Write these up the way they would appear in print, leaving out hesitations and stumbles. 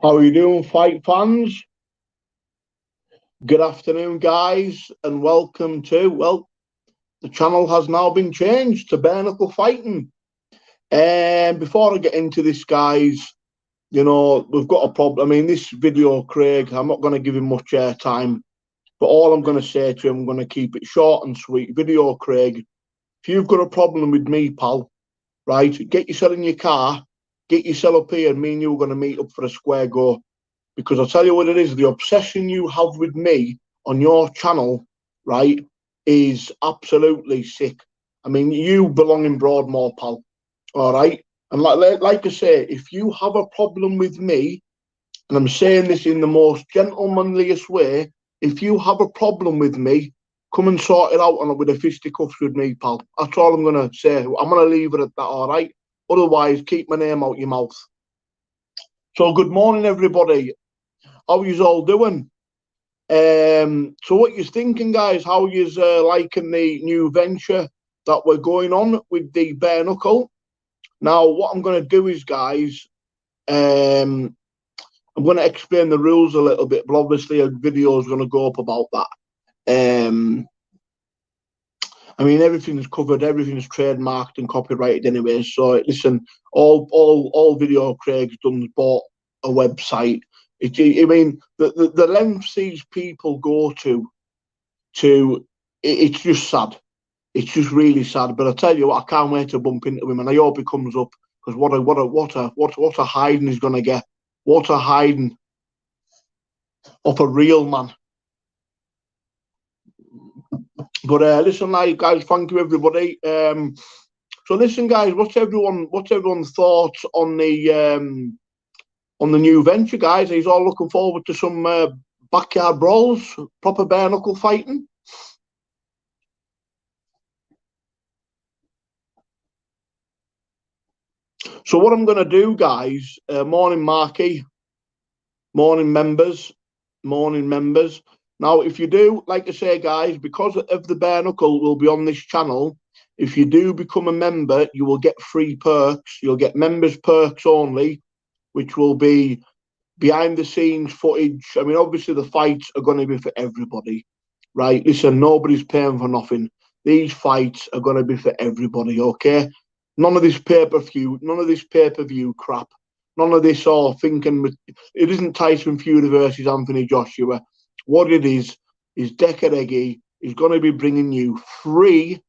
How are you doing, fight fans? Good afternoon, guys, and welcome to, the channel has now been changed to Bareknuckle Fighting. And before I get into this, guys, we've got a problem. I mean, this video, Craig, I'm not going to give him much airtime, but all I'm going to say to him, I'm going to keep it short and sweet. Video, Craig, if you've got a problem with me, pal, right, get yourself in your car, get yourself up here, and me and you are going to meet up for a square go. Because I'll tell you what it is, the obsession you have with me on your channel, right, is absolutely sick. I mean, you belong in Broadmoor, pal, all right? And like I say, if you have a problem with me, and I'm saying this in the most gentlemanliest way, if you have a problem with me, come and sort it out on it with a fisticuffs with me, pal. That's all I'm going to say. I'm going to leave it at that, all right? Otherwise, keep my name out your mouth. So good morning, everybody. How you all doing? So what you thinking, guys? How you liking the new venture that we're going on with the Bareknuckle? Now, what I'm going to do is, guys, I'm going to explain the rules a little bit, but obviously a video is going to go up about that. I mean, everything's covered, everything's trademarked and copyrighted anyway. So listen, all video Craig's done bought a website. I mean, the lengths these people go to, it's just sad. It's just really sad. But I tell you what, I can't wait to bump into him, and I hope he comes up, because what a hiding he's gonna get. What a hiding of a real man. But listen, guys, thank you, everybody. So listen, guys, what's everyone's thoughts on the new venture, guys? He's all looking forward to some backyard brawls, proper bare-knuckle fighting. So what I'm going to do, guys, morning Marky, morning members. Now, if you do, like I say, guys, because of the Bareknuckle will be on this channel, if you do become a member, you will get free perks. You'll get members perks only, which will be behind the scenes footage. I mean, obviously the fights are going to be for everybody, right? Listen, nobody's paying for nothing. These fights are going to be for everybody, okay? None of this pay-per-view, none of this pay-per-view crap, none of this thinking. It isn't Tyson Fury versus Anthony Joshua. What it is Decker Eggy is going to be bringing you free,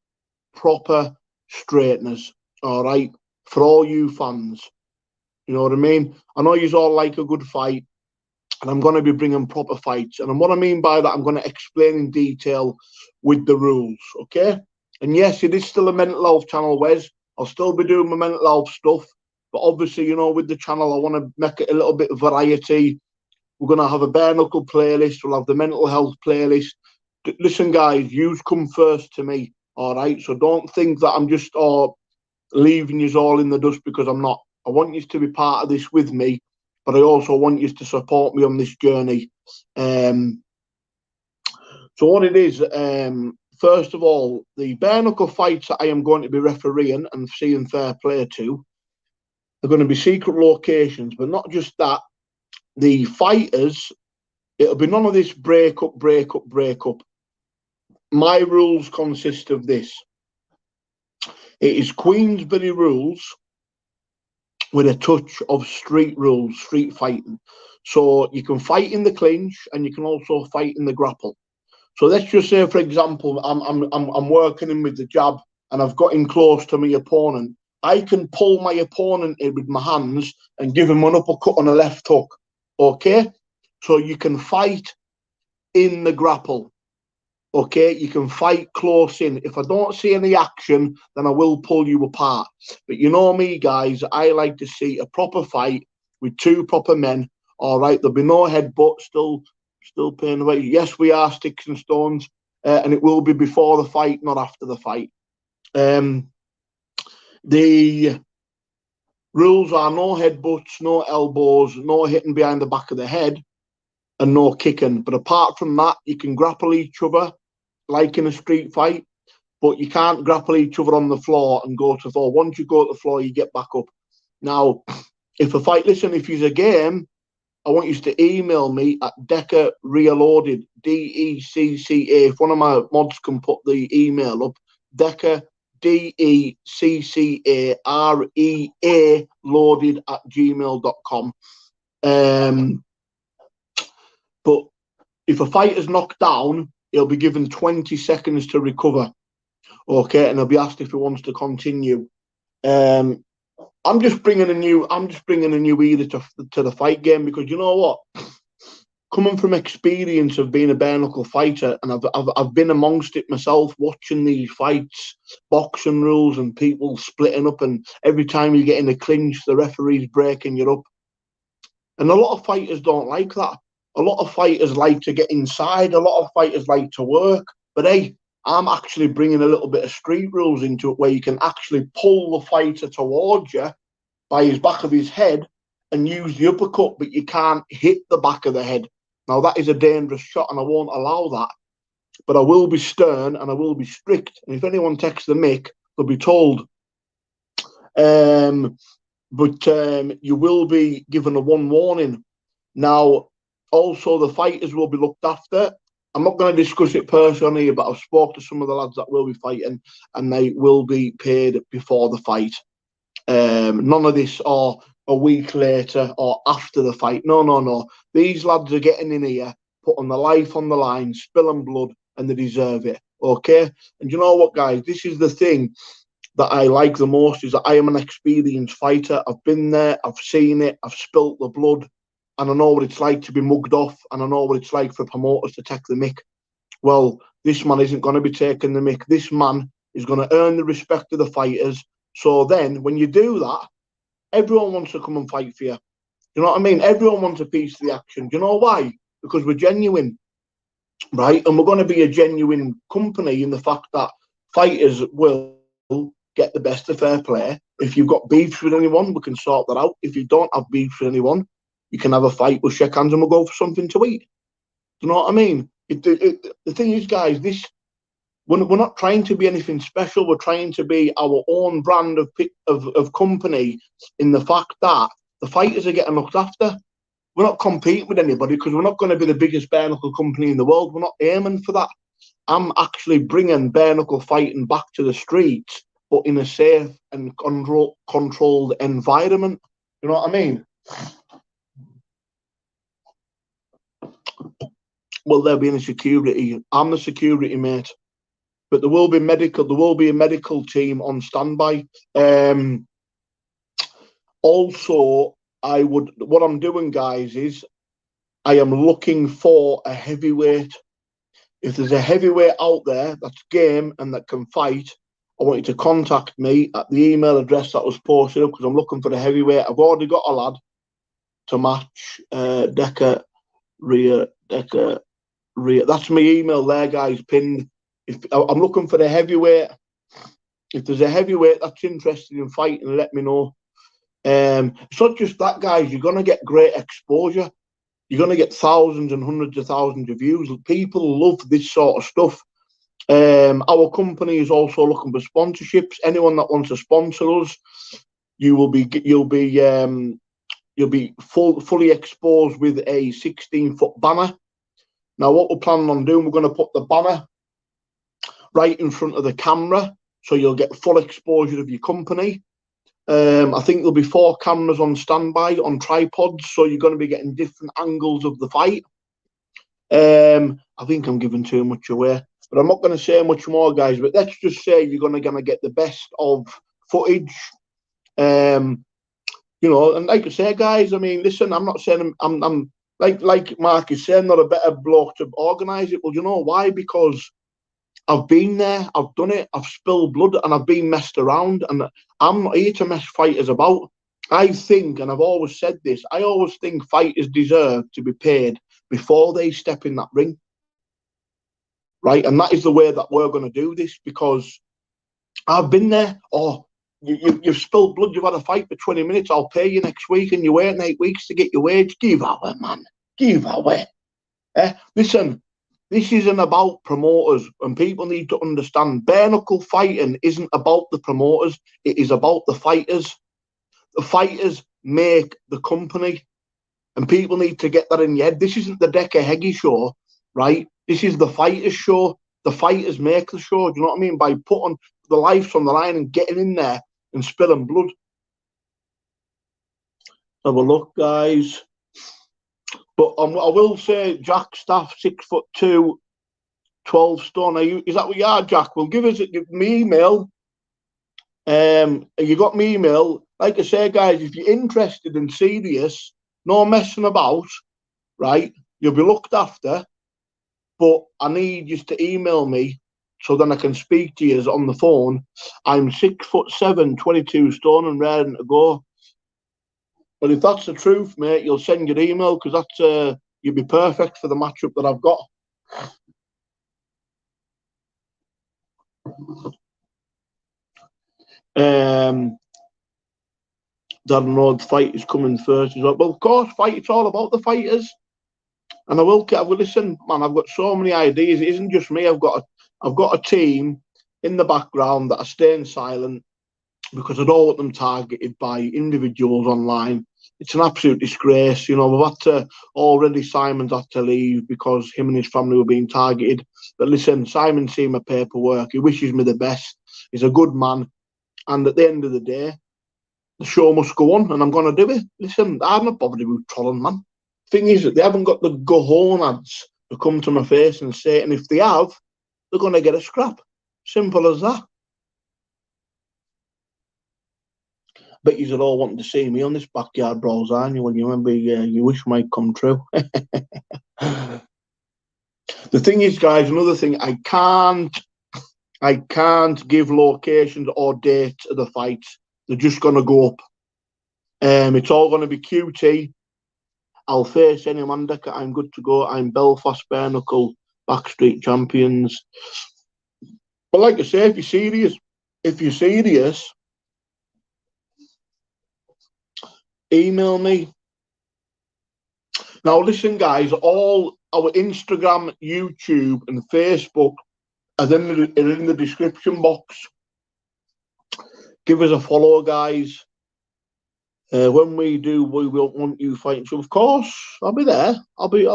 proper straighteners, all right, for all you fans. You know what I mean? I know you all like a good fight, and I'm going to be bringing proper fights. And what I mean by that, I'm going to explain in detail with the rules, okay? And yes, it is still a mental health channel, Wes. I'll still be doing my mental health stuff. But obviously, you know, with the channel, I want to make it a little bit of variety. We're going to have a bare-knuckle playlist. We'll have the mental health playlist. Listen, guys, yous come first to me, all right? So don't think that I'm just leaving yous all in the dust, because I'm not. I want you to be part of this with me, but I also want you to support me on this journey. So what it is, first of all, the bare-knuckle fights that I am going to be refereeing and seeing fair play to are going to be secret locations, but not just that. The fighters, it'll be none of this break up. My rules consist of this. It is Queensberry rules with a touch of street rules, street fighting. So you can fight in the clinch, and you can also fight in the grapple. So let's just say, for example, I'm working in with the jab, and I've got in close to my opponent. I can pull my opponent in with my hands and give him an uppercut on a left hook. Okay, so you can fight in the grapple. Okay, you can fight close in. If I don't see any action, then I will pull you apart. But you know me, guys, I like to see a proper fight with two proper men. All right, there'll be no headbutt. Still paying away. Yes, we are sticks and stones, and it will be before the fight, not after the fight. The rules are no headbutts, no elbows, no hitting behind the back of the head, and no kicking. But apart from that, you can grapple each other like in a street fight, but you can't grapple each other on the floor and go to the floor. Once you go to the floor, you get back up. Now, if a fight, listen, if it's a game, I want you to email me at Decca Reloaded, DECCA. If one of my mods can put the email up, Decca, DECCAREA loaded at gmail.com. But if a fighter's knocked down, he'll be given 20 seconds to recover. Okay, and he'll be asked if he wants to continue. I'm just bringing a new era to the fight game, because you know what? Coming from experience of being a bare knuckle fighter, and I've been amongst it myself, watching these fights, boxing rules, and people splitting up, and every time you get in a clinch, the referee's breaking you up. And a lot of fighters don't like that. A lot of fighters like to get inside. A lot of fighters like to work. But hey, I'm actually bringing a little bit of street rules into it, where you can actually pull the fighter towards you by his back of his head and use the uppercut, but you can't hit the back of the head. Now, that is a dangerous shot, and I won't allow that. But I will be stern and I will be strict. And if anyone takes the mick, they'll be told. But you will be given a one warning. Now, also, the fighters will be looked after. I'm not going to discuss it personally, but I've spoken to some of the lads that will be fighting, and they will be paid before the fight. None of this or a week later or after the fight. No. These lads are getting in here, putting their life on the line, spilling blood, and they deserve it. Okay? And you know what, guys? This is the thing that I like the most, is that I am an experienced fighter. I've been there, I've seen it, I've spilt the blood, and I know what it's like to be mugged off, and I know what it's like for promoters to take the mick. Well, this man isn't going to be taking the mick. This man is going to earn the respect of the fighters. So then, when you do that, everyone wants to come and fight for you. You know what I mean? Everyone wants a piece of the action. Do you know why? Because we're genuine, right? And we're going to be a genuine company in the fact that fighters will get the best of fair play. If you've got beefs with anyone, we can sort that out. If you don't have beefs with anyone, you can have a fight, we'll shake hands, and we'll go for something to eat. Do you know what I mean? The thing is, guys, we're not trying to be anything special. We're trying to be our own brand of company, in the fact that the fighters are getting looked after. We're not competing with anybody, because we're not going to be the biggest bare knuckle company in the world. We're not aiming for that. I'm actually bringing bare knuckle fighting back to the streets, but in a safe and controlled environment. You know what I mean? Well, there'll be any security. I'm the security, mate. But there will be medical. There will be a medical team on standby. Also, what I'm doing, guys, is I am looking for a heavyweight. If there's a heavyweight out there that's game and that can fight, I want you to contact me at the email address that was posted up, because I'm looking for a heavyweight. I've already got a lad to match. Decca Ria. That's my email there, guys, pinned. If I'm looking for the heavyweight, if there's a heavyweight that's interested in fighting, let me know. It's not just that, guys. You're going to get great exposure. You're going to get thousands and hundreds of thousands of views. People love this sort of stuff. Our company is also looking for sponsorships. Anyone that wants to sponsor us, you'll be fully exposed with a 16-foot banner. Now, what we're planning on doing, we're going to put the banner right in front of the camera, so you'll get full exposure of your company. I think there'll be 4 cameras on standby on tripods, so you're going to be getting different angles of the fight. I think I'm giving too much away, but I'm not going to say much more, guys. But let's just say you're going to get the best of footage. You know, and like I say, guys, I mean, listen, I'm not saying I'm like Mark is saying, not a better bloke to organise it. Well, you know why? Because I've been there, I've done it, I've spilled blood, and I've been messed around, and I'm not here to mess fighters about. I think, and I've always said this, I always think fighters deserve to be paid before they step in that ring. Right? And that is the way that we're going to do this, because I've been there. Oh, you've spilled blood, you've had a fight for 20 minutes, I'll pay you next week, and you're waiting 8 weeks to get your wage. Give away, man. Give away. Listen, this isn't about promoters, and people need to understand bare knuckle fighting isn't about the promoters, it is about the fighters. The fighters make the company. And people need to get that in your head. This isn't the Decker Heggie show, right? This is the fighters show. The fighters make the show. Do you know what I mean? By putting the lives on the line and getting in there and spilling blood. Have a look, guys. But I will say, Jack Staff, 6'2", 12 stone. Is that what you are, Jack? Well, give me email. You got me email. Like I say, guys, if you're interested and serious, no messing about, right? You'll be looked after. But I need you to email me so then I can speak to you on the phone. I'm 6'7", 22 stone and raring to go. But if that's the truth, mate, you'll send your email because that's you'd be perfect for the matchup that I've got. Don't know, the fight is coming first as well. Well, of course, fight. It's all about the fighters. And I will listen, man. I've got so many ideas. It isn't just me. I've got a team in the background that are staying silent because I don't want them targeted by individuals online. It's an absolute disgrace. You know, we've had to already. Simon's had to leave because him and his family were being targeted. But listen, Simon's seen my paperwork. He wishes me the best. He's a good man. And at the end of the day, the show must go on, and I'm going to do it. Listen, I'm not bothered with trolling, man. Thing is that they haven't got the gonads to come to my face and say it, and if they have, they're going to get a scrap. Simple as that. Bet you're all wanting to see me on this backyard brawls, aren't you? When you remember your wish might come true. The thing is, guys, another thing, I can't give locations or dates of the fights. They're just going to go up. It's all going to be QT. I'll face any Mandeka. I'm good to go. I'm Belfast Bareknuckle Backstreet Champions. But like I say, if you're serious, email me. Now listen, guys, all our Instagram, YouTube, and Facebook are in the description box. Give us a follow, guys. When we do, we will want you fighting. So of course, I'll be there. I'll be.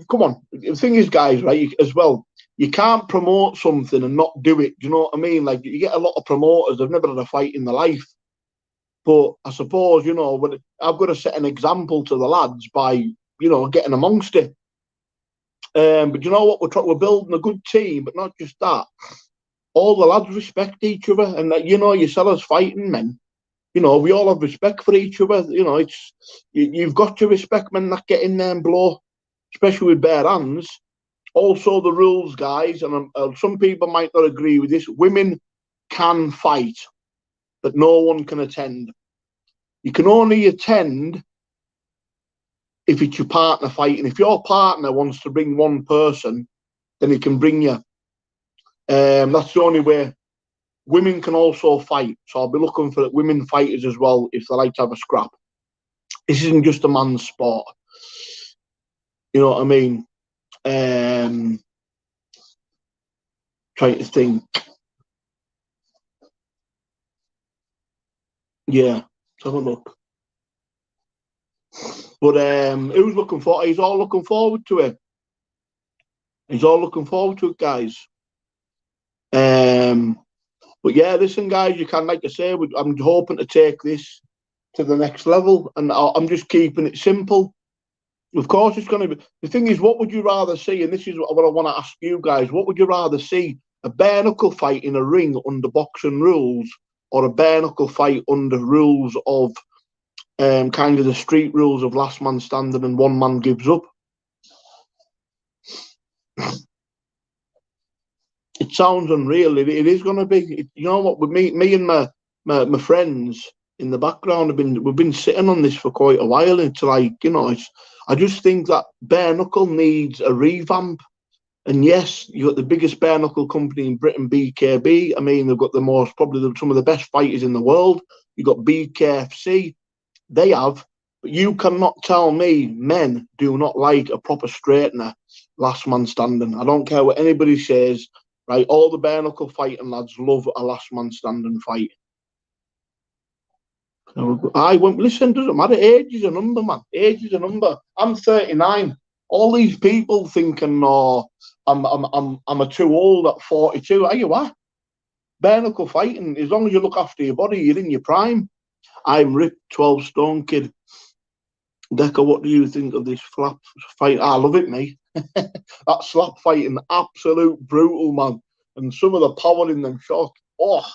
Come on. The thing is, guys, right? As well, you can't promote something and not do it. Do you know what I mean? Like you get a lot of promoters. They've never had a fight in their life. But I suppose when I've got to set an example to the lads by getting amongst it. But you know what? We're building a good team, but not just that. All the lads respect each other, and that you sellers fighting men. We all have respect for each other. You've got to respect men that get in there and blow, especially with bare hands. Also, the rules, guys, and some people might not agree with this. Women can fight, but no one can attend. You can only attend if it's your partner fighting. If your partner wants to bring one person, then he can bring you. That's the only way. Women can also fight, so I'll be looking for women fighters as well if they like to have a scrap. This isn't just a man's sport. You know what I mean? Trying to think. Yeah, let's have a look. But who's looking for? He's all looking forward to it. He's all looking forward to it, guys. But yeah, listen, guys, you can, like I say, I'm hoping to take this to the next level, and I'm just keeping it simple. Of course, it's going to be. The thing is, what would you rather see? And this is what I want to ask you guys. What would you rather see? A bare knuckle fight in a ring under boxing rules, or a bare knuckle fight under rules of kind of the street rules of last man standing and one man gives up? It sounds unreal. It is going to be. You know what? With me and my friends in the background we've been sitting on this for quite a while. It's like I just think that bare knuckle needs a revamp. And yes, you got the biggest bare knuckle company in Britain, BKB. I mean, they've got some of the best fighters in the world. You got BKFC. They have, but you cannot tell me men do not like a proper straightener, last man standing. I don't care what anybody says. Right, all the bare knuckle fighting lads love a last man standing fight. I won't listen, doesn't matter. Age is a number, man. Age is a number. I'm 39. All these people thinking, oh, I'm a too old at 42. Are you what? Bare knuckle fighting, as long as you look after your body, you're in your prime. I'm ripped, 12 stone kid. Decker, what do you think of this flap fight? I love it, mate. That slap fighting, absolute brutal, man. And some of the power in them shots. Oh,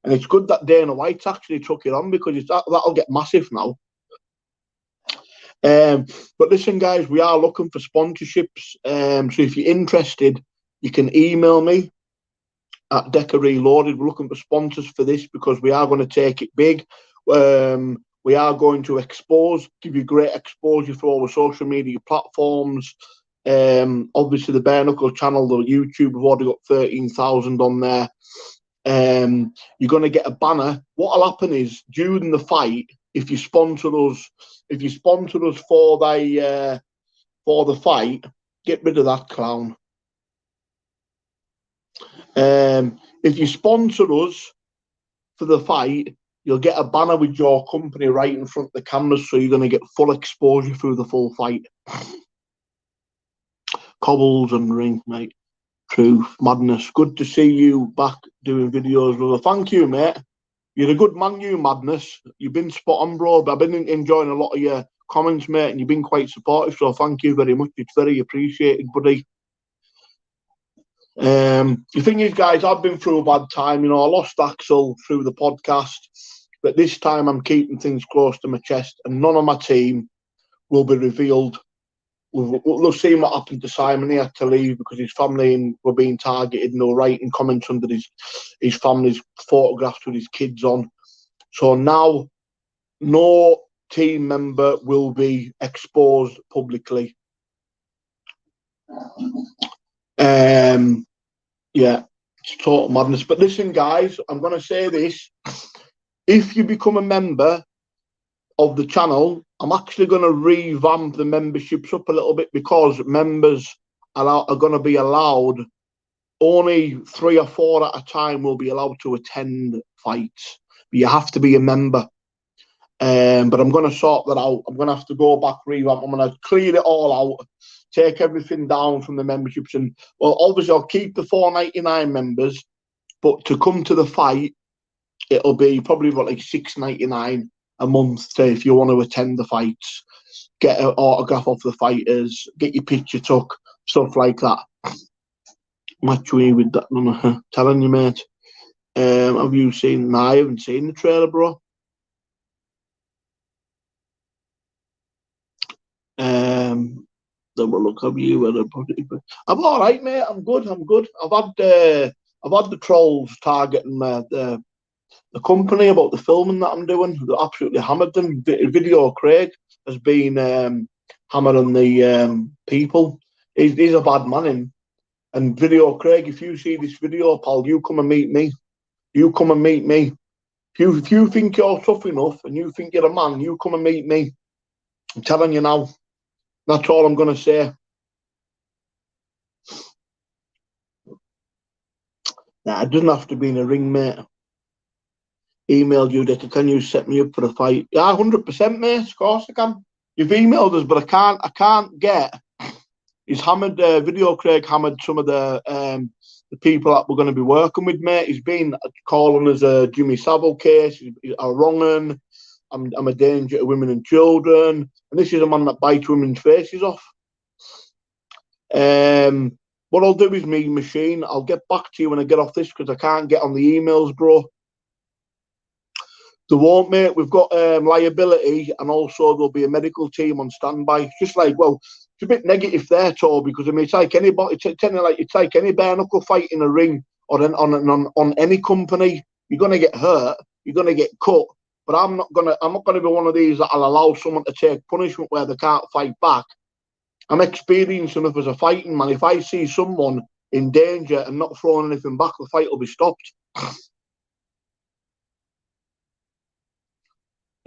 and it's good that Dana White actually took it on, because that'll get massive now. But listen, guys, we are looking for sponsorships. So if you're interested, you can email me at Decker Reloaded. We're looking for sponsors for this, because we are going to take it big. We are going to give you great exposure through all the social media platforms. Obviously, the Bare Knuckle channel, the YouTube, we've already got 13,000 on there. You're going to get a banner. What'll happen is, during the fight, if you sponsor us for the fight, get rid of that clown. If you sponsor us for the fight, you'll get a banner with your company right in front of the cameras, so you're going to get full exposure through the full fight. Cobbles and ring, mate. Truth, madness. Good to see you back doing videos, brother. Thank you, mate. You're a good man, you, Madness. You've been spot on, bro. But I've been enjoying a lot of your comments, mate, and you've been quite supportive, so thank you very much. It's very appreciated, buddy. The thing is, guys, I've been through a bad time. You know, I lost Axel through the podcast, but this time I'm keeping things close to my chest, and none of my team will be revealed. We'll see what happened to Simon. He had to leave because his family were being targeted, and they were writing comments under his family's photographs with his kids on. So now no team member will be exposed publicly. Yeah, it's total madness. But listen, guys, I'm going to say this. If you become a member of the channel, I'm actually going to revamp the memberships up a little bit, because members are going to be allowed, only 3 or 4 at a time will be allowed to attend fights. But you have to be a member. But I'm going to sort that out. I'm going to have to go back, revamp. I'm going to clear it all out, take everything down from the memberships. And, well, obviously, I'll keep the $4.99 members, but to come to the fight, it'll be probably about like $6.99 a month, say, if you want to attend the fights, get an autograph off the fighters, get your picture took, stuff like that. Match me with that. I'm telling you, mate. Have you seen? No, I haven't seen the trailer, bro. Look, have you? I'm all right, mate. I'm good. I've had the trolls targeting the company about the filming that I'm doing. They absolutely hammered them. Video Craig has been hammering the people. He's a bad man, him. And Video Craig, if you see this video, pal, you come and meet me. You come and meet me. If you think you're tough enough and you think you're a man, you come and meet me. I'm telling you now. That's all I'm going to say. Nah, it doesn't have to be in a ring, mate. Emailed you, Dick. Can you set me up for a fight? Yeah, 100%, mate. Of course I can. You've emailed us, but I can't get. He's hammered. Video Craig hammered some of the people that we're going to be working with, mate. He's been calling us a Jimmy Savile case. He's a wrong un. I'm a danger to women and children. And this is a man that bites women's faces off. What I'll do is me machine. I'll get back to you when I get off this, because I can't get on the emails, bro. They won't, mate. We've got liability, and also there'll be a medical team on standby. It's just like, well, it's a bit negative there, Toby, because I mean, it's like anybody. It's like any bare knuckle fight in a ring or on any company. You're gonna get hurt. You're gonna get cut. But I'm not gonna be one of these that'll allow someone to take punishment where they can't fight back. I'm experienced enough as a fighting man. If I see someone in danger and not throwing anything back, the fight will be stopped.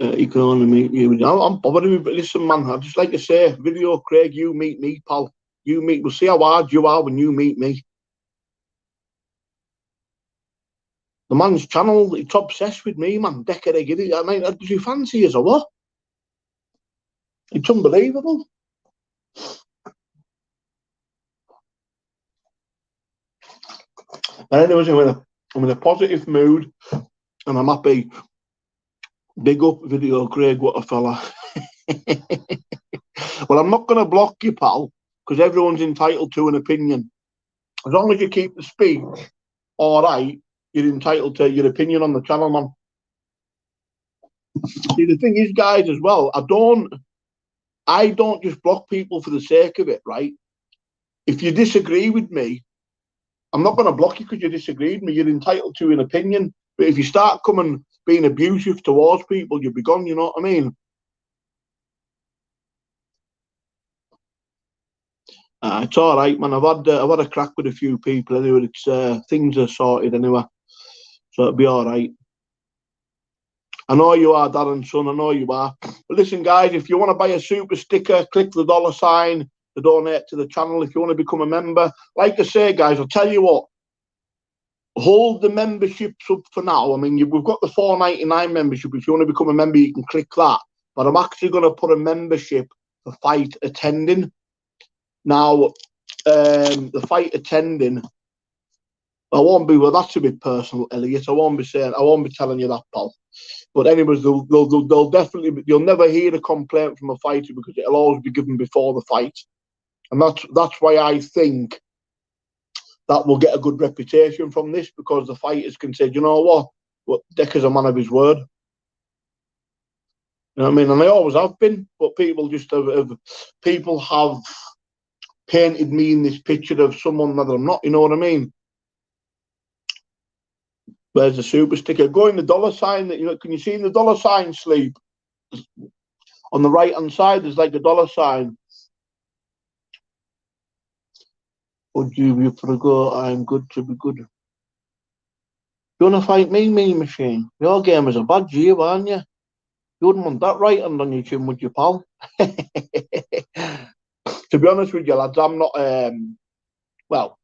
You can only meet you. I'm bothered with, but listen, man, I'd just like to say, Video Craig, you meet me, pal. We'll see how hard you are when you meet me. The man's channel, it's obsessed with me, man. Decker, I mean, does he fancy us or what? It's unbelievable. But anyways, I'm in a positive mood and I'm happy. Big up video, Craig, what a fella. Well, I'm not going to block you, pal, because everyone's entitled to an opinion. As long as you keep the speech all right, you're entitled to your opinion on the channel, man. See, the thing is, guys, as well, I don't just block people for the sake of it, right? If you disagree with me, I'm not going to block you because you disagree with me. You're entitled to an opinion. But if you start being abusive towards people, you'll be gone, you know what I mean? It's all right, man. I've had a crack with a few people anyway. It's things are sorted anyway, so it'll be all right. I know you are, Darren, son. I know you are. But listen, guys, if you want to buy a super sticker, click the $sign to donate to the channel. If you want to become a member, like I say, guys, I'll tell you what. Hold the memberships up for now. I mean, we've got the $4.99 membership. If you want to become a member, you can click that. But I'm actually going to put a membership for fight attending. Now, the fight attending, I won't be, well, that's a bit personal, Elliot. I won't be telling you that, pal. But anyways, they'll definitely, you'll never hear a complaint from a fighter because it'll always be given before the fight. And that's why I think that we'll get a good reputation from this, because the fighters can say, you know what? Well, Decker's a man of his word. You know what I mean? And I always have been, but people just people have painted me in this picture of someone that I'm not, you know what I mean? Where's the super sticker? Go in the $sign that, you know, can you see in the $sign sleep? On the right hand side, there's like a $sign. Would you be for a go? I'm good to be good. You want to fight me, mean machine? Your game is a bad G, aren't you? You wouldn't want that right hand on your chin, would you, pal? To be honest with you, lads, I'm not. Well,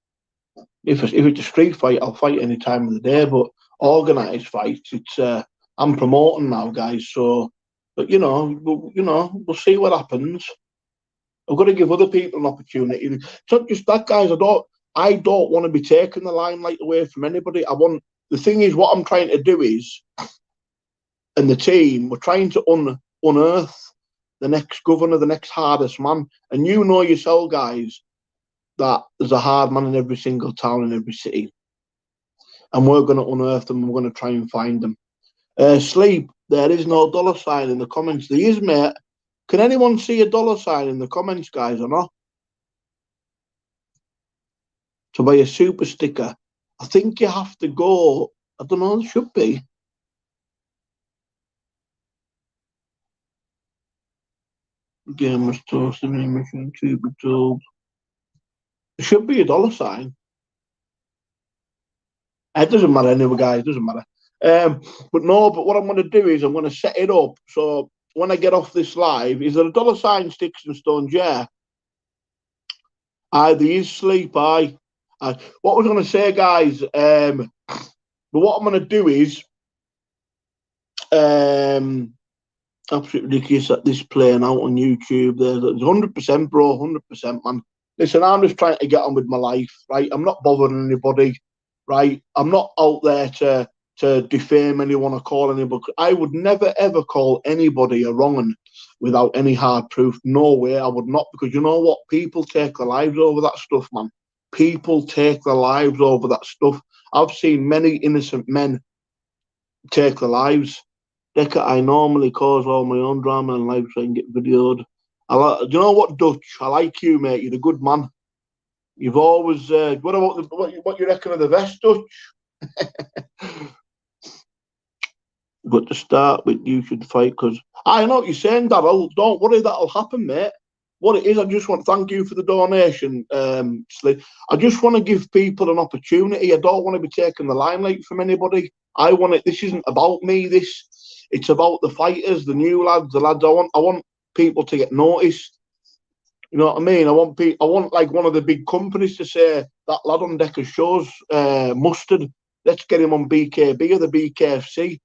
if it's a street fight, I'll fight any time of the day. But organised fights, it's I'm promoting now, guys. So, but you know, we'll see what happens. I've got to give other people an opportunity. It's not just that, guys. I don't want to be taking the limelight away from anybody. The thing is, what I'm trying to do is, and the team, we're trying to unearth the next governor, the next hardest man. And you know yourself, guys, that there's a hard man in every single town in every city. And we're going to unearth them. We're going to try and find them. Sleep, there is no $sign in the comments. There is, mate. Can anyone see a $sign in the comments, guys, or not? To buy a super sticker. I think you have to go. I don't know, it should be. Game was toasted, mission to be told. It should be a $sign. It doesn't matter anyway, guys. It doesn't matter. But what I'm going to do is I'm going to set it up so when I get off this live, is there a $sign sticks and stones? Yeah. There is sleep. What I was going to say, guys. But what I'm going to do is, absolutely ridiculous at this playing out on YouTube. There's 100%, bro, 100%, man. Listen, I'm just trying to get on with my life, right? I'm not bothering anybody, right? I'm not out there to defame anyone or call anybody. I would never, ever call anybody a wrong un without any hard proof. No way, I would not, because you know what? People take their lives over that stuff, man. People take their lives over that stuff. I've seen many innocent men take their lives. Decker, I normally cause all my own drama in life so I can get videoed. Do you know what, Dutch? I like you, mate. You're a good man. You've always. What about what you reckon of the vest, Dutch? But to start with, you should fight because I know what you're saying, Darryl. Don't worry, that'll happen, mate. What it is, I just want to thank you for the donation, I just want to give people an opportunity. I don't want to be taking the limelight from anybody. This isn't about me. It's about the fighters, the new lads, the lads. I want people to get noticed. You know what I mean? I want like one of the big companies to say that lad on Decker shows mustard. let's get him on BKB or the BKFC.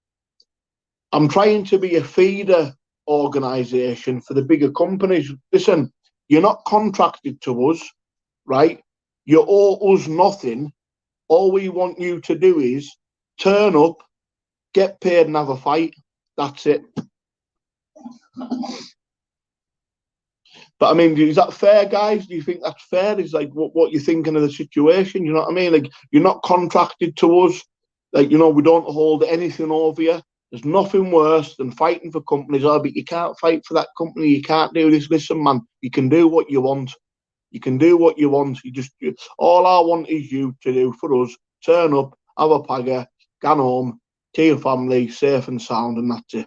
I'm trying to be a feeder organisation for the bigger companies. Listen, you're not contracted to us, right? You owe us nothing. All we want you to do is turn up, get paid and have a fight. That's it. But I mean, is that fair, guys? Do you think that's fair? Is like what you're thinking of the situation? You know what I mean? Like, you're not contracted to us. Like, you know, we don't hold anything over you. There's nothing worse than fighting for companies. Oh, but you can't fight for that company. You can't do this. Listen, man, you can do what you want. You can do what you want. All I want is you to do for us. Turn up, have a pagger, go home, to your family, safe and sound, and that's it.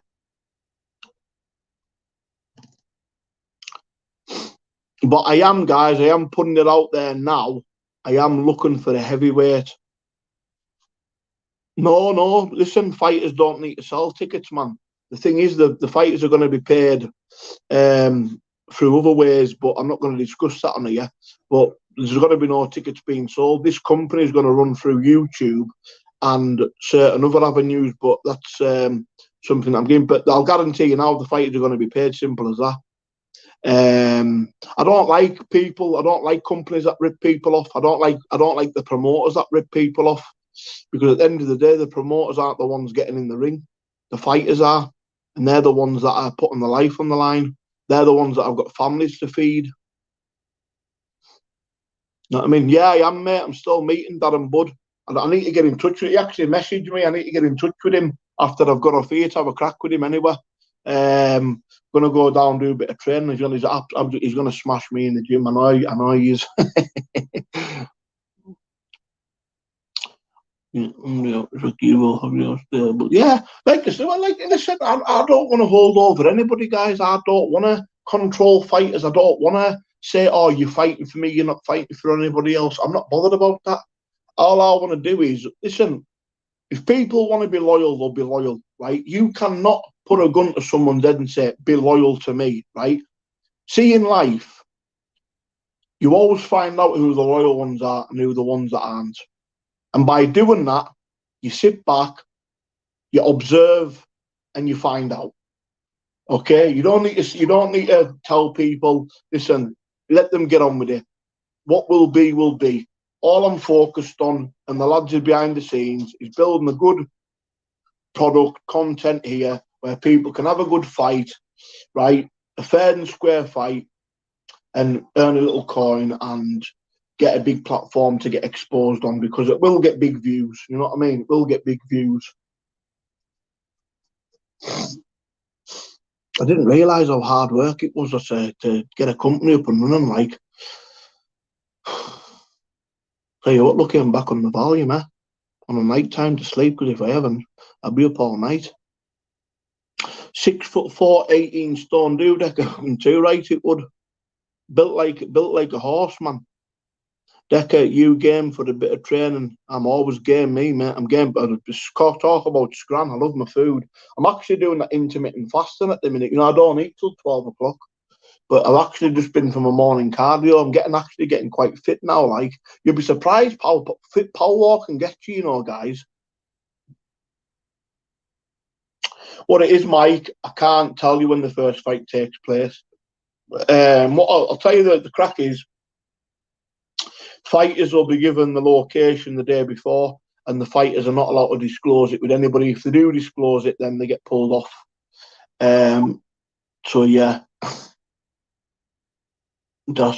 But I am, guys, I am putting it out there now. I am looking for a heavyweight. No, listen, fighters don't need to sell tickets, man. The thing is, the fighters are going to be paid through other ways, but I'm not going to discuss that on here. But there's going to be no tickets being sold. This company is going to run through YouTube and certain other avenues, but that's something I'm getting. But I'll guarantee you now, the fighters are going to be paid. Simple as that. I don't like people. I don't like companies that rip people off. I don't like the promoters that rip people off, because at the end of the day, the promoters aren't the ones getting in the ring. The fighters are, and they're the ones that are putting their life on the line. They're the ones that have got families to feed. You know what I mean? Yeah, I am, mate. I'm still meeting Dad and Bud. And I need to get in touch with him. He actually messaged me. I need to get in touch with him after I've got off here to have a crack with him anyway. Gonna go down, do a bit of training. He's gonna smash me in the gym. I know he is. But yeah, like I said, I don't want to hold over anybody, guys. I don't want to control fighters. I don't want to say, oh, you're fighting for me, you're not fighting for anybody else. I'm not bothered about that. All I want to do is, listen, if people want to be loyal, they'll be loyal, right? You cannot put a gun to someone's head and say, be loyal to me, right? See, in life, you always find out who the loyal ones are and who the ones that aren't. And by doing that, you sit back, you observe, and you find out. Okay, you don't need to tell people, listen, let them get on with it. What will be, will be. All I'm focused on, and the lads are behind the scenes, is building a good product, content here, where people can have a good fight, right? A fair and square fight, and earn a little coin and get a big platform to get exposed on, because it will get big views. You know what I mean? It will get big views. I didn't realise how hard work it was to get a company up and running. Like, tell you what, looking back on the volume, on a night time to sleep, because if I haven't, I'll be up all night. 6'4", 18 stone dude, too right it would. Built like a horse, man. Decker, you game for a bit of training? I'm always game, me, mate. I'm game. But just talk about scran. I love my food. I'm actually doing that intermittent fasting at the minute. You know, I don't eat till 12 o'clock. But I've actually just been for my morning cardio. I'm actually getting quite fit now. Like, you'll be surprised how fit power walk can get you, you know, guys. What it is, Mike, I can't tell you when the first fight takes place. What I'll tell you, the crack is, fighters will be given the location the day before, and the fighters are not allowed to disclose it with anybody. If they do disclose it, then they get pulled off. So yeah, Dan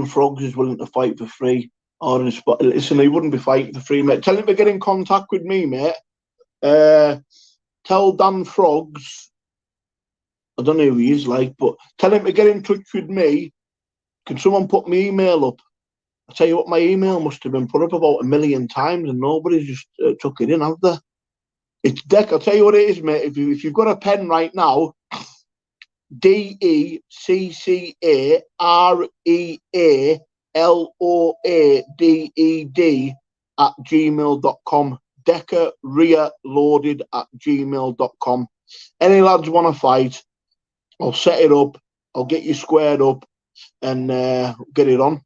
Frogs is willing to fight for free. Or listen, he wouldn't be fighting for free, mate. Tell him to get in contact with me, mate. Tell Dan Frogs, I don't know who he is like, but tell him to get in touch with me. Can someone put my email up? I tell you what, my email must have been put up about 1 million times and nobody's just took it in, have they? It's Deck. I'll tell you what it is, mate. If you've got a pen right now, DECCAREALOADED Decker Reloaded @gmail.com. Any lads want to fight, I'll set it up. I'll get you squared up and get it on.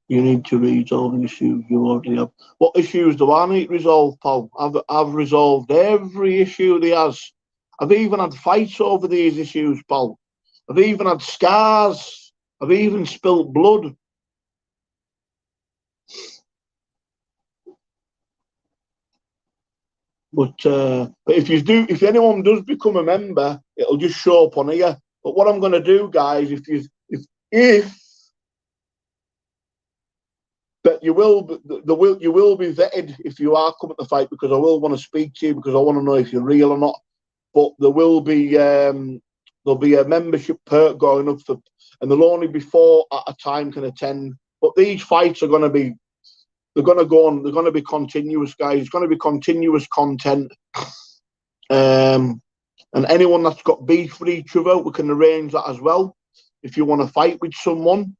You need to resolve the issues you already have. What issues do I need to resolve, pal? I've resolved every issue he has. I've even had fights over these issues, pal. I've even had scars. I've even spilt blood. But if anyone does become a member, it'll just show up on here. But what I'm going to do, guys, if but you will be vetted if you are coming to fight, because I will want to speak to you, because I want to know if you're real or not. But there'll be a membership perk going up for, and there'll only be 4 at a time can attend. But these fights are going to be, they're going to go on. They're going to be continuous, guys. It's going to be continuous content. And anyone that's got beef with each other, we can arrange that as well. If you want to fight with someone,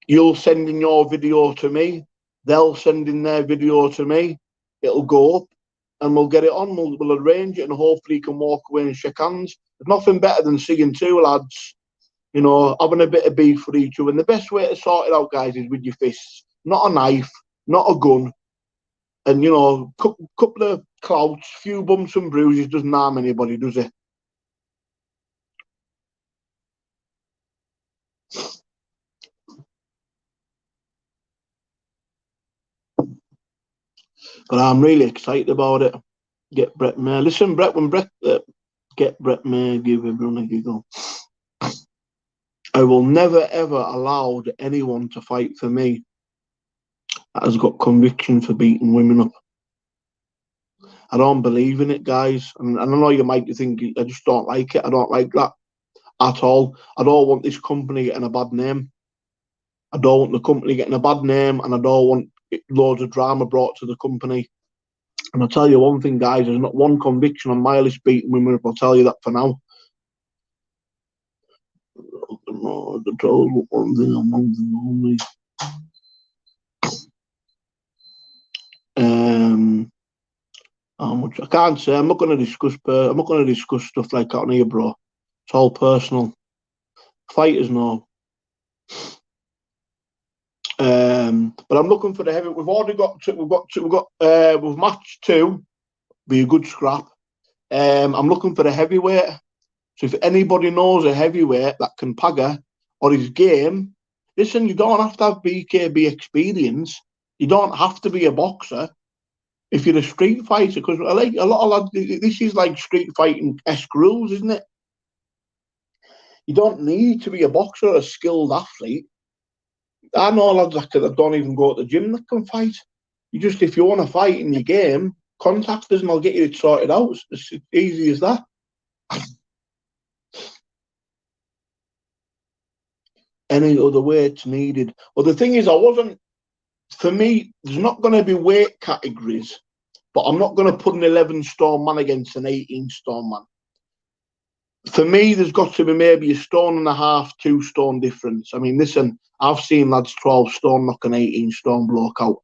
you'll send in your video to me. They'll send in their video to me. It'll go up, and we'll get it on. We'll arrange it, and hopefully you can walk away and shake hands. There's nothing better than seeing 2 lads, you know, having a bit of beef with each other. And the best way to sort it out, guys, is with your fists. Not a knife, not a gun. And, you know, couple of clouts, few bumps and bruises doesn't harm anybody, does it? But I'm really excited about it. Get Brett Mayer. Listen, Brett, when Brett get Brett Mayer, give everyone a giggle. I will never ever allow anyone to fight for me that has got conviction for beating women up. I don't believe in it, guys. And I know you might think I just don't like it. I don't like that at all. I don't want this company getting a bad name. I don't want the company getting a bad name, and I don't want loads of drama brought to the company. And I'll tell you one thing, guys, there's not one conviction on my list beating women up. I'll tell you that for now. The total one thing and one thing only. How much? I can't say. I'm not going to discuss stuff like that on here, bro. It's all personal. Fighters know. But I'm looking for the heavy. We've already got. We've matched 2. Be a good scrap. I'm looking for the heavyweight. So if anybody knows a heavyweight that can pagger or is game, listen, you don't have to have BKB experience. You don't have to be a boxer. If you're a street fighter, because I like a lot of lads, this is like street fighting-esque rules, isn't it? You don't need to be a boxer or a skilled athlete. I know lads that don't even go to the gym that can fight. You just, if you want to fight in your game, contact us and I'll get you it sorted out. It's as easy as that. Any other weights needed? Well, the thing is, for me, there's not going to be weight categories, but I'm not going to put an 11-stone man against an 18-stone man. For me, there's got to be maybe 1.5 stone, 2 stone difference. I mean, listen, I've seen lads 12 stone knock an 18-stone bloke out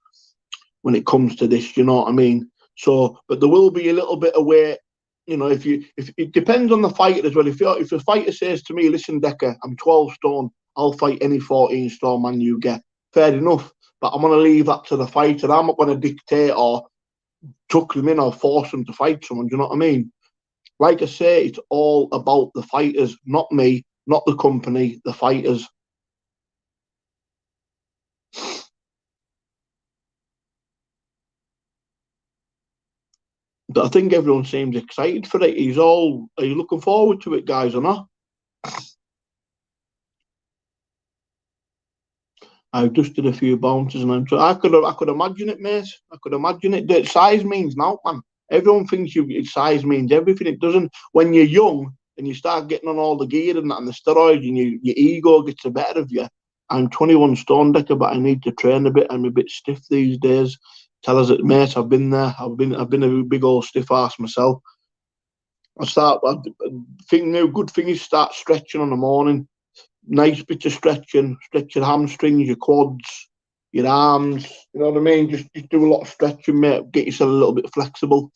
when it comes to this, you know what I mean? So, but there will be a little bit of weight. You know, if it depends on the fighter as well. If a fighter says to me, listen, Decker, I'm 12 stone, I'll fight any 14-stone man you get. Fair enough. But I'm going to leave that to the fighter. I'm not going to dictate or tuck them in or force them to fight someone. Do you know what I mean? Like I say, it's all about the fighters, not me, not the company, the fighters. But I think everyone seems excited for it. Are you looking forward to it, guys, or not? I've just did a few bounces, and I could imagine it, mate. I could imagine it. The size means now, man. Everyone thinks size means everything. It doesn't. When you're young and you start getting on all the gear and that and the steroids, and your ego gets the better of you. I'm 21 stone, Decker, but I need to train a bit. I'm a bit stiff these days. Tell us it, mate. I've been there. I've been a big old stiff ass myself. Good thing is start stretching on the morning. Nice bit of stretching, stretch your hamstrings, your quads, your arms, you know what I mean? Just do a lot of stretching, mate. Get yourself a little bit flexible.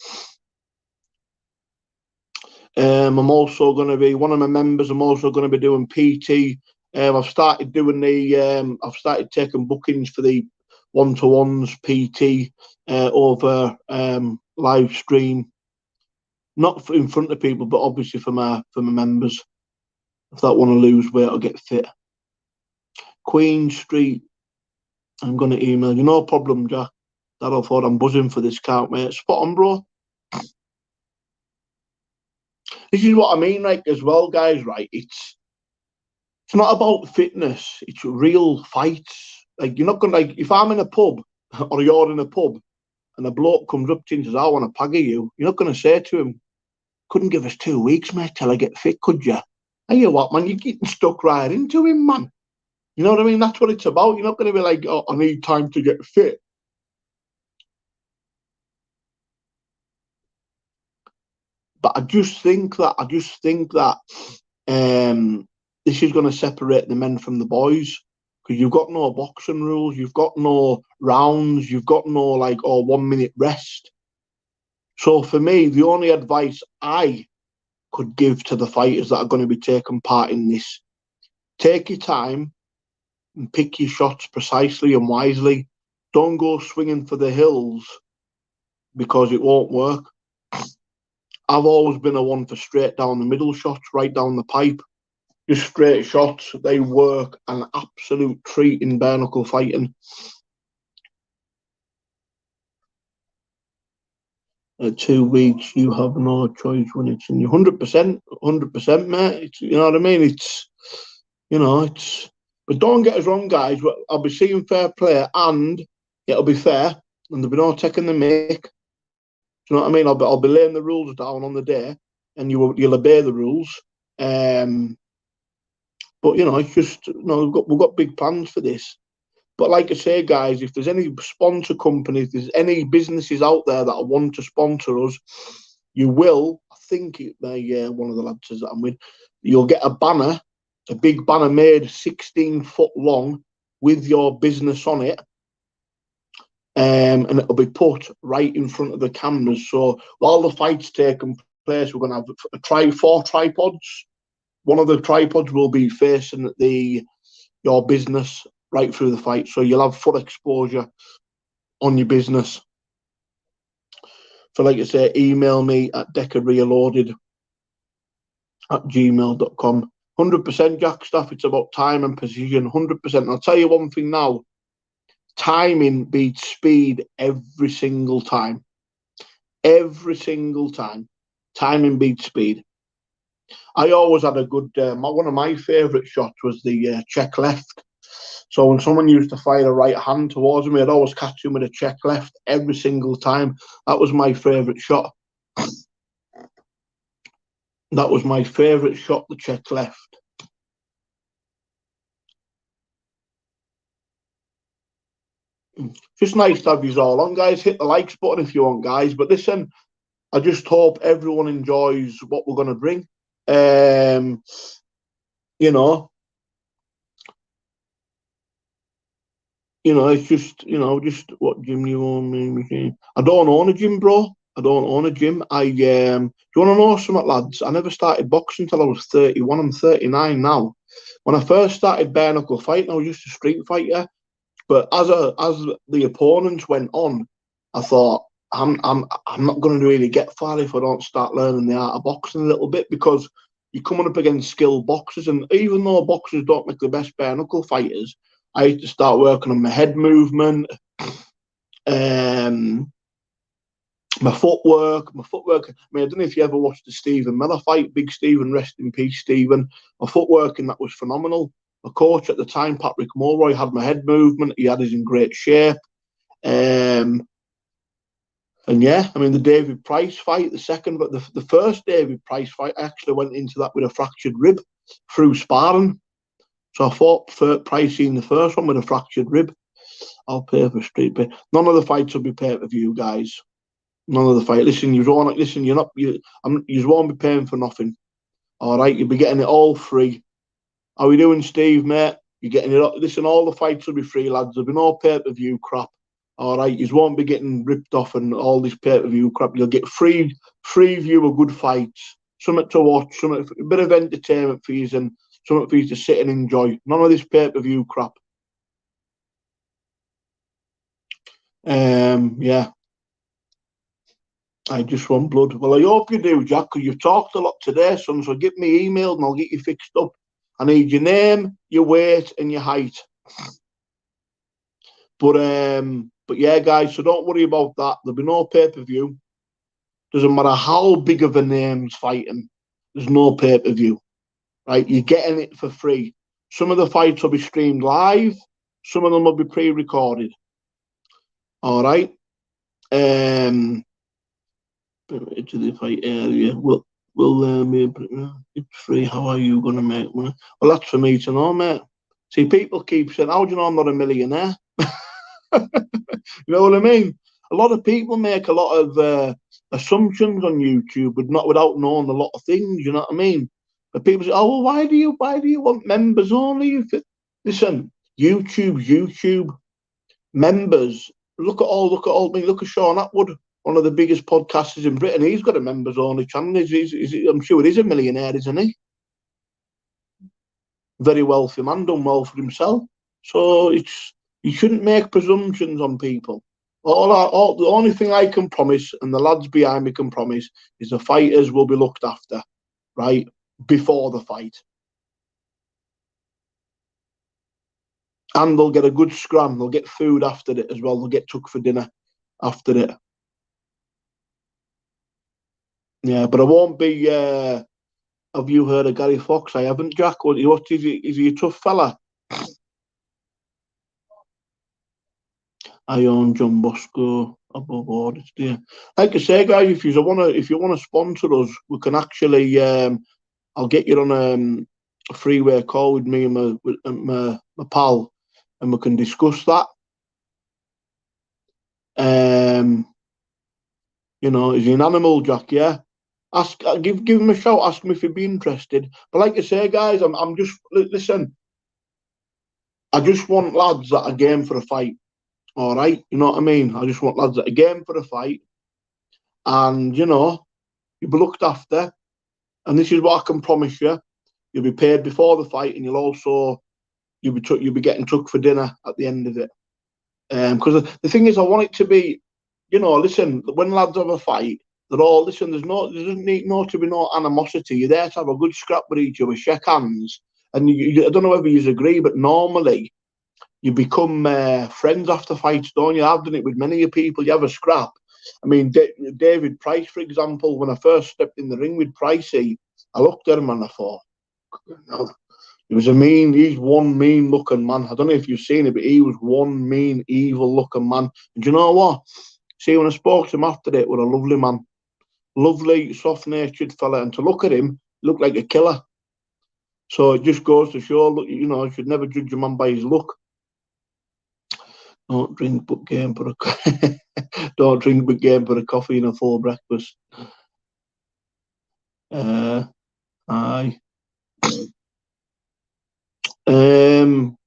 I'm also going to be, one of my members, I'm also going to be doing PT I've started doing I've started taking bookings for the one-to-ones PT over live stream, not in front of people, but obviously for my members. If they want to lose weight or get fit. Queen Street, I'm going to email you. No problem, Jack. That I thought I'm buzzing for this count, mate. Spot on, bro. This is what I mean, like, as well, guys, right? It's not about fitness. It's real fights. Like, you're not going to, like, if I'm in a pub or you're in a pub and a bloke comes up to you and says, I want to pagger you, you're not going to say to him, couldn't give us 2 weeks, mate, till I get fit, could you? Hey, you what, man? You're getting stuck right into him, man. You know what I mean? That's what it's about. You're not going to be like, oh, I need time to get fit. But I just think that this is going to separate the men from the boys, because you've got no boxing rules, you've got no rounds, you've got no like 1 minute rest. So for me, the only advice I could give to the fighters that are going to be taking part in this, take your time and pick your shots precisely and wisely. Don't go swinging for the hills, because it won't work. I've always been a one for straight down the middle shots, right down the pipe. Just straight shots. They work an absolute treat in bare knuckle fighting. 2 weeks, you have no choice when it's in you. 100%, mate. It's, you know what I mean? It's, you know, it's. But don't get us wrong, guys. I'll be seeing fair play, and it'll be fair, and there'll be no taking the mick. Do you know what I mean? I'll be laying the rules down on the day, and you'll obey the rules. But you know, it's just, you know, we've got big plans for this. But like I say, guys, if there's any sponsor companies, if there's any businesses out there that want to sponsor us, you will. I think one of the lads says that I'm with. You'll get a banner, a big banner made 16 foot long with your business on it. And it'll be put right in front of the cameras. So while the fight's taking place, we're going to have 4 tripods. One of the tripods will be facing your business right through the fight. So you'll have full exposure on your business. So like I say, email me at deckerreloaded@gmail.com. 100% Jack Staff, it's about time and precision, 100%. And I'll tell you one thing now, timing beats speed every single time. Every single time. Timing beats speed. I always had a good, one of my favourite shots was the check left. So when someone used to fire a right hand towards me, I'd always catch him with a check left every single time. That was my favourite shot. That was my favourite shot, the check left. Just nice to have you all on, guys. Hit the likes button if you want, guys. But listen, I just hope everyone enjoys what we're going to bring. You know, it's just, just what gym you own. I don't own a gym, bro. I don't own a gym. Do you want to know something, lads? I never started boxing until I was 31. I'm 39 now. When I first started bare knuckle fighting, I was just a street fighter. But as the opponents went on, I thought I'm not going to really get far if I don't start learning the art of boxing a little bit, because you're coming up against skilled boxers, and even though boxers don't make the best bare knuckle fighters, I used to start working on my head movement, my footwork. I mean, I don't know if you ever watched the Stephen Miller fight, Big Stephen, rest in peace, Stephen. My footwork in that was phenomenal. My coach at the time, Patrick Mulroy, had my head movement. He had us in great shape. And yeah, I mean, the David Price fight, the first David Price fight, I actually went into that with a fractured rib through sparring. So I fought Price in the first one with a fractured rib. I'll pay for street pay. None of the fights will be pay-per-view, guys. None of the fight. Listen, you won't be paying for nothing. All right, you'll be getting it all free. How are we doing, Steve, mate? You're getting it all. Listen, all the fights will be free, lads. There'll be no pay-per-view crap. All right, you won't be getting ripped off and all this pay-per-view crap. You'll get free view of good fights, something to watch, a bit of entertainment for you, and something for you to sit and enjoy. None of this pay-per-view crap. Yeah. I just want blood. Well, I hope you do, Jack, because you've talked a lot today, son. So get me emailed and I'll get you fixed up. I need your name, your weight, and your height. But yeah, guys, so don't worry about that. There'll be no pay-per-view. Doesn't matter how big of a name's fighting. There's no pay-per-view. Right? You're getting it for free. Some of the fights will be streamed live. Some of them will be pre-recorded. All right. To the fight area. It's free. How are you going to make money? Well, that's for me to know, mate. See, people keep saying, how do you know I'm not a millionaire? You know what I mean? A lot of people make a lot of assumptions on YouTube, but not without knowing a lot of things. You know what I mean? But people say, "Oh, well, why do you want members only?" Listen, YouTube members. Look at Sean Atwood, one of the biggest podcasters in Britain. He's got a members only channel. I'm sure he's a millionaire, isn't he? Very wealthy man, done well for himself. So you shouldn't make presumptions on people. The only thing I can promise, and the lads behind me can promise, is the fighters will be looked after, right, before the fight. And they'll get a good scram. They'll get food after it as well. They'll get took for dinner after it. Yeah, but I won't be... have you heard of Gary Fox? I haven't, Jack. What is he? Is he a tough fella? I own John Bosco above orders, dear. Like I say, guys, if you wanna sponsor us, we can actually I'll get you on a freeway call with me and my pal, and we can discuss that. You know, is he an animal, Jack? Yeah. Give him a shout. Ask him if he'd be interested. But like I say, guys, I'm just listen. I just want lads that are game for a fight. All right, you know what I mean? I just want lads that are game for a fight, and you know, you'll be looked after. And this is what I can promise you: you'll be paid before the fight, and you'll be getting took for dinner at the end of it. Because the thing is, I want it to be, you know, listen, when lads have a fight, they're all listen. There doesn't need to be no animosity. You're there to have a good scrap with each other, shake hands, and I don't know whether you agree, but normally you become friends after fights, don't you? I've done it with many people. You have a scrap. I mean, David Price, for example, when I first stepped in the ring with Pricey, I looked at him and I thought, no, he's one mean looking man. I don't know if you've seen it, but he was one mean, evil looking man. And do you know what? See, when I spoke to him after it, was a lovely man. Lovely, soft-natured fella. And to look at him, looked like a killer. So it just goes to show, look, you know, you should never judge a man by his look. Don't drink but game for a don't drink but game for a coffee and a full breakfast. Aye. Well,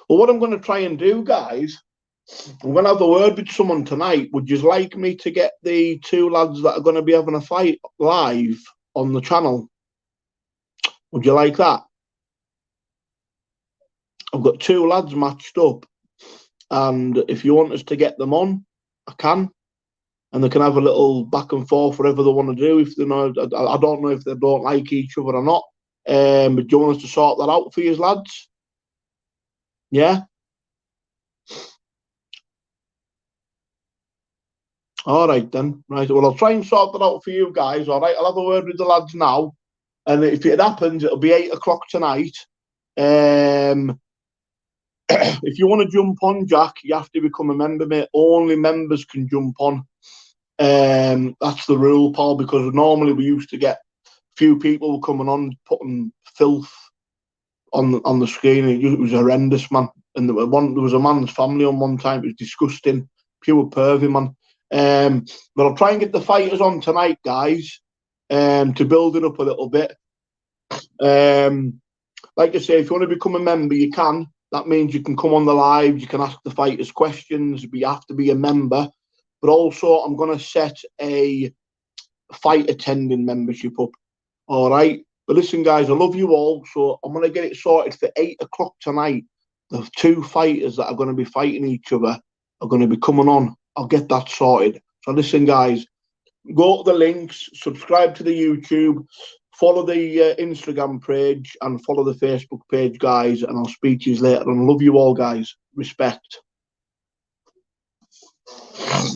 what I'm going to try and do, guys, I'm going to have a word with someone tonight. Would you like me to get the two lads that are going to be having a fight live on the channel? Would you like that? I've got two lads matched up. And if you want us to get them on, I can. And they can have a little back and forth, whatever they want to do. If they know, I don't know if they don't like each other or not. But do you want us to sort that out for you, lads? Yeah? All right, then. Right. Well, I'll try and sort that out for you guys. All right. I'll have a word with the lads now. And if it happens, it'll be 8 o'clock tonight. If you want to jump on, Jack, you have to become a member, mate. Only members can jump on. That's the rule, Paul, because normally we used to get a few people coming on, putting filth on the screen. It was horrendous, man. And there was a man's family on one time. It was disgusting. Pure pervy, man. But I'll try and get the fighters on tonight, guys, to build it up a little bit. Like I say, if you want to become a member, you can. That means you can come on the live, you can ask the fighters questions, but you have to be a member. But also, I'm going to set a fight attending membership up. All right. But listen, guys, I love you all. So I'm going to get it sorted for 8 o'clock tonight. The 2 fighters that are going to be fighting each other are going to be coming on. I'll get that sorted. So listen, guys, go to the links, subscribe to the YouTube, follow the Instagram page, and follow the Facebook page, guys. And I'll speak to you later. And I love you all, guys. Respect.